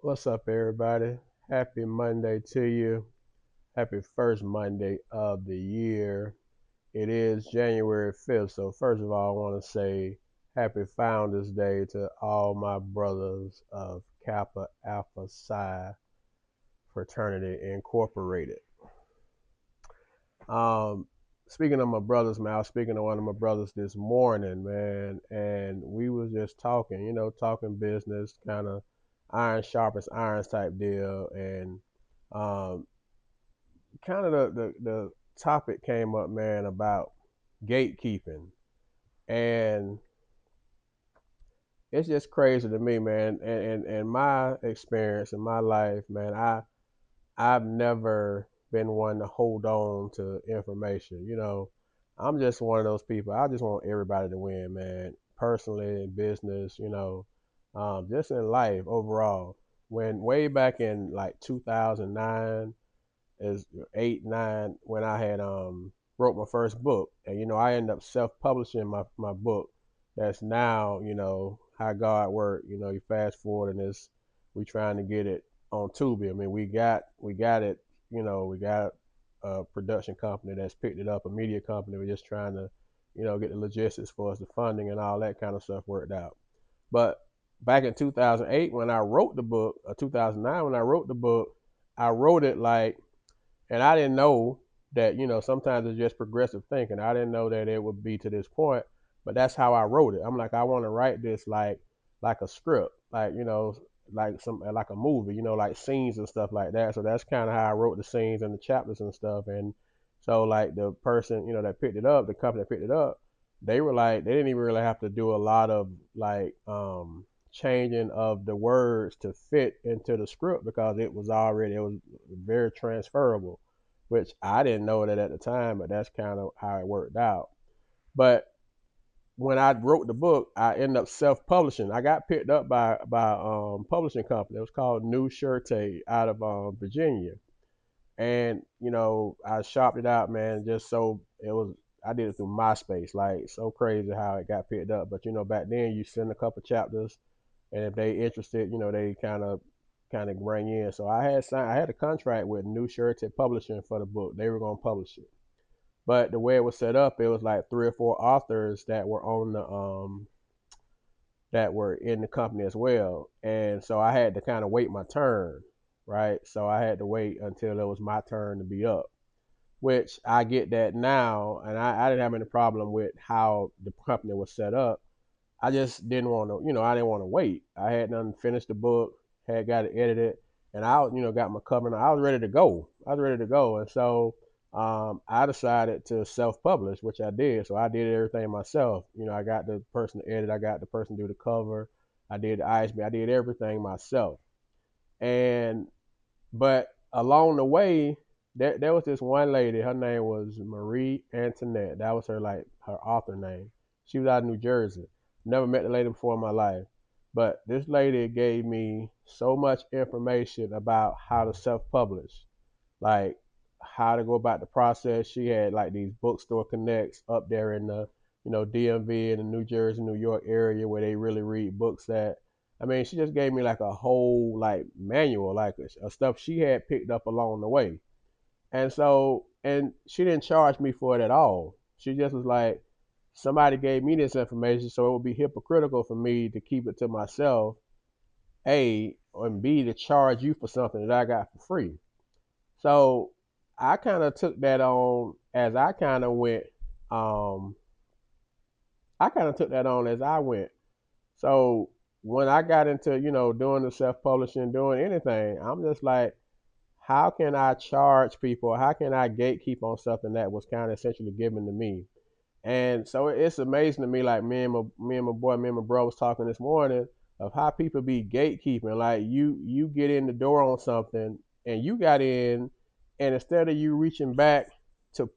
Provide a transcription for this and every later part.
What's up, everybody? Happy Monday to you. Happy first Monday of the year. It is January 5th. So, first of all, I want to say happy Founders Day to all my brothers of Kappa Alpha Psi Fraternity Incorporated. Um, Speaking of my brothers, man, I was speaking to one of my brothers this morning, man, and we was just talking, talking business, kind of iron sharpens irons type deal, and um, kind of the topic came up, man, about gatekeeping, and it's just crazy to me, man. And my experience in my life, man, I've never been one to hold on to information. I'm just one of those people. I just want everybody to win, man. Personally, in business, just in life overall. When way back in like 2009, is 8, 9, when I had wrote my first book, and I ended up self-publishing my book. That's now how God worked. You fast forward and this, we trying to get it on Tubi. I mean, we got it. We got a production company that's picked it up, a media company. We're just trying to get the logistics for us, the funding and all that kind of stuff worked out. But back in 2008 when I wrote the book, or 2009 when I wrote the book, I wrote it like, and I didn't know that, sometimes it's just progressive thinking. I didn't know that it would be to this point, but that's how I wrote it. I'm like, I want to write this like a script, like, like a movie, like scenes and stuff like that. So that's kind of how I wrote the scenes and the chapters and stuff. And so like the person, that picked it up, the company that picked it up, they were like, they didn't even really have to do a lot of like changing of the words to fit into the script because it was very transferable, which I didn't know that at the time, but that's kind of how it worked out. But when I wrote the book, I ended up self-publishing. I got picked up by publishing company. It was called New Surete out of Virginia, and I shopped it out, man. Just so it was, I did it through MySpace, like so crazy how it got picked up. But back then you send a couple chapters, and if they interested, they kind of bring in. So I had a contract with New Surety Publishing for the book. They were gonna publish it, but the way it was set up, it was like 3 or 4 authors that were on the that were in the company as well, and so I had to kind of wait my turn, right? So I had to wait until it was my turn to be up, which I get that now, and I didn't have any problem with how the company was set up. I just didn't want to, I didn't want to wait. I had done finished the book, had got it edited, and got my cover. I was ready to go. I was ready to go, and so I decided to self-publish, which I did. So I did everything myself. I got the person to edit, I got the person to do the cover, I did the ISB, I did everything myself. And but along the way, there was this one lady. Her name was Marie Antoinette. That was her author name. She was out of New Jersey. Never met the lady before in my life, but this lady gave me so much information about how to self-publish, like how to go about the process. She had like these bookstore connects up there in the DMV in the New Jersey, New York area where they really read books at. I mean, she just gave me like a whole like manual, like a stuff she had picked up along the way. And so, and she didn't charge me for it at all. She just was like, somebody gave me this information, so it would be hypocritical for me to keep it to myself, A, and B, to charge you for something that I got for free. So I kind of took that on as I kind of went. Um, I kind of took that on as I went. So when I got into doing the self publishing, doing anything, I'm just like, how can I charge people? How can I gatekeep on something that was kind of essentially given to me? And so it's amazing to me, like me and my bro was talking this morning of how people be gatekeeping. Like you get in the door on something and you got in, and instead of you reaching back to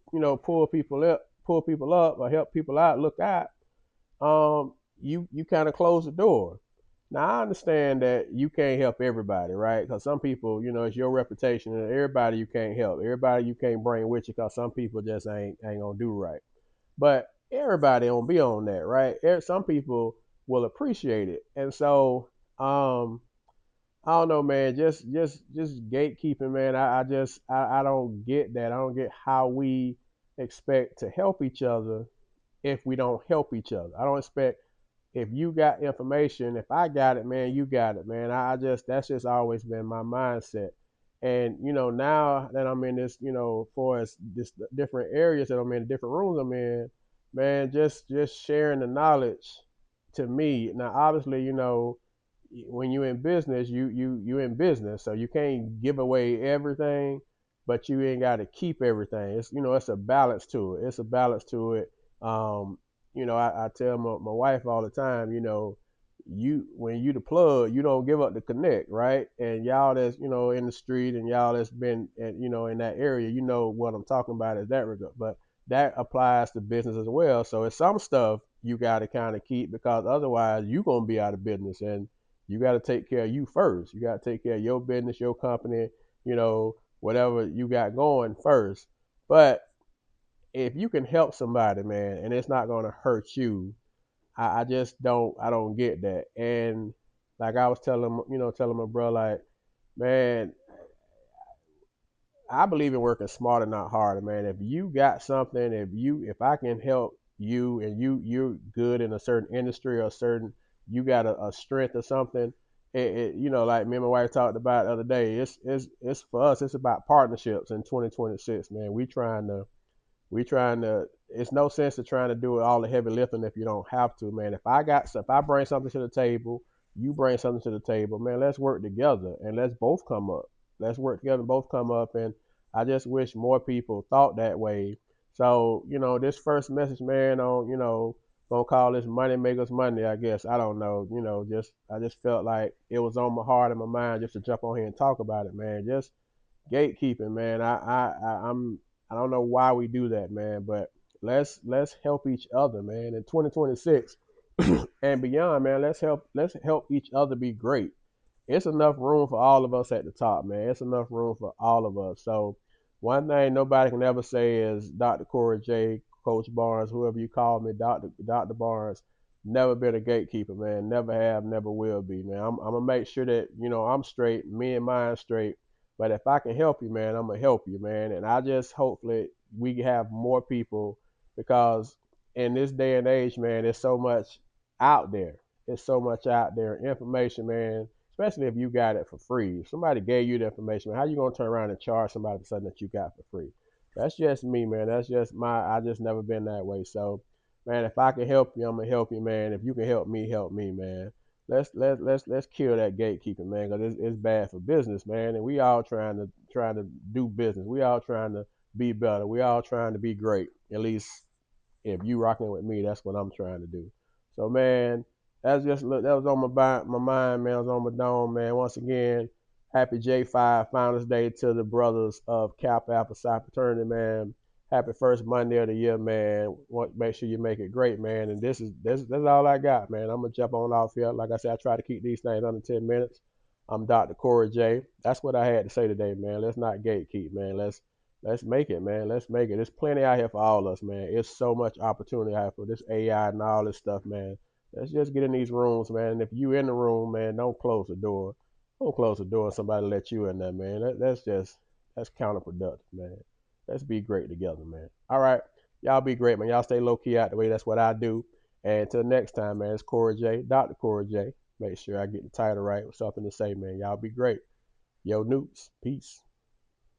pull people up or help people out, look out, you kind of close the door. Now I understand that you can't help everybody, right? Because some people, it's your reputation, and everybody you can't help, everybody you can't bring with you, because some people just ain't gonna do right. But everybody don't be on that, right? Some people will appreciate it, and so um, I don't know, man. Just gatekeeping, man. I don't get that. I don't get how we expect to help each other if we don't help each other. I don't expect if you got information, if I got it, man, you got it, man. I just that's just always been my mindset. And now that I'm in this, for as this different areas that I'm in, different rooms I'm in, man, just sharing the knowledge to me. Now, obviously, when you're in business, you in business, so you can't give away everything, but you ain't got to keep everything. It's a balance to it. It's a balance to it. Um, I tell my wife all the time, you when you the plug, you don't give up the connect, right? And y'all that's in the street and y'all that's been in that area, you know what I'm talking about is that regard. But that applies to business as well. So it's some stuff you got to kind of keep because otherwise you gonna be out of business, and you got to take care of you first. You got to take care of your business, your company, whatever you got going first. But if you can help somebody, man, and it's not gonna hurt you, I just don't get that. And like I was telling my bro, like, man, I believe in working smarter, not harder, man. If you got something, if I can help you and you're good in a certain industry or a certain you got a strength or something, like me and my wife talked about the other day, it's for us, it's about partnerships in 2026, man. We trying to. It's no sense to trying to do all the heavy lifting if you don't have to, man. If I bring something to the table, you bring something to the table, man. Let's work together and let's both come up. Let's work together and both come up. And I just wish more people thought that way. So this first message, man, on gonna call this money makers Monday. I guess I don't know. Just I just felt like it was on my heart and my mind just to jump on here and talk about it, man. Just gatekeeping, man. I don't know why we do that, man, but let's help each other, man. In 2026 and beyond, man, let's help each other be great. It's enough room for all of us at the top, man. It's enough room for all of us. So one thing nobody can ever say is Dr. Corey J, Coach Barnes, whoever you call me, Dr. Barnes, never been a gatekeeper, man. Never have, never will be, man. I'm gonna make sure that I'm straight, me and mine straight. But if I can help you, man, I'm gonna help you, man. And I just hopefully we have more people because in this day and age, man, there's so much out there. There's so much out there, information, man, especially if you got it for free. If somebody gave you the information, how you gonna turn around and charge somebody for something that you got for free? That's just me, man. That's just I just never been that way. So, man, if I can help you, I'm gonna help you, man. If you can help me, man. Let's kill that gatekeeping, man, because it's bad for business, man. And we all trying to do business. We all trying to be better. We all trying to be great. At least if you rocking with me, that's what I'm trying to do. So man, that was on my mind, man. It was on my dome, man. Once again, happy J5 Founders Day to the brothers of Kappa Alpha Psi fraternity, man. Happy first Monday of the year, man. Make sure you make it great, man. And that's all I got, man. I'm gonna jump on off here. Like I said, I try to keep these things under 10 minutes. I'm Dr. Corey J. That's what I had to say today, man. Let's not gatekeep, man. Let's make it, man. Let's make it. There's plenty out here for all of us, man. It's so much opportunity out here for this AI and all this stuff, man. Let's just get in these rooms, man. And if you in the room, man, don't close the door. Don't close the door and somebody let you in there, man. That's counterproductive, man. Let's be great together, man. All right. Y'all be great, man. Y'all stay low key out the way. That's what I do. And until next time, man, it's Corey J, Dr. Corey J. Make sure I get the title right with something to say, man. Y'all be great. Yo, Newts. Peace.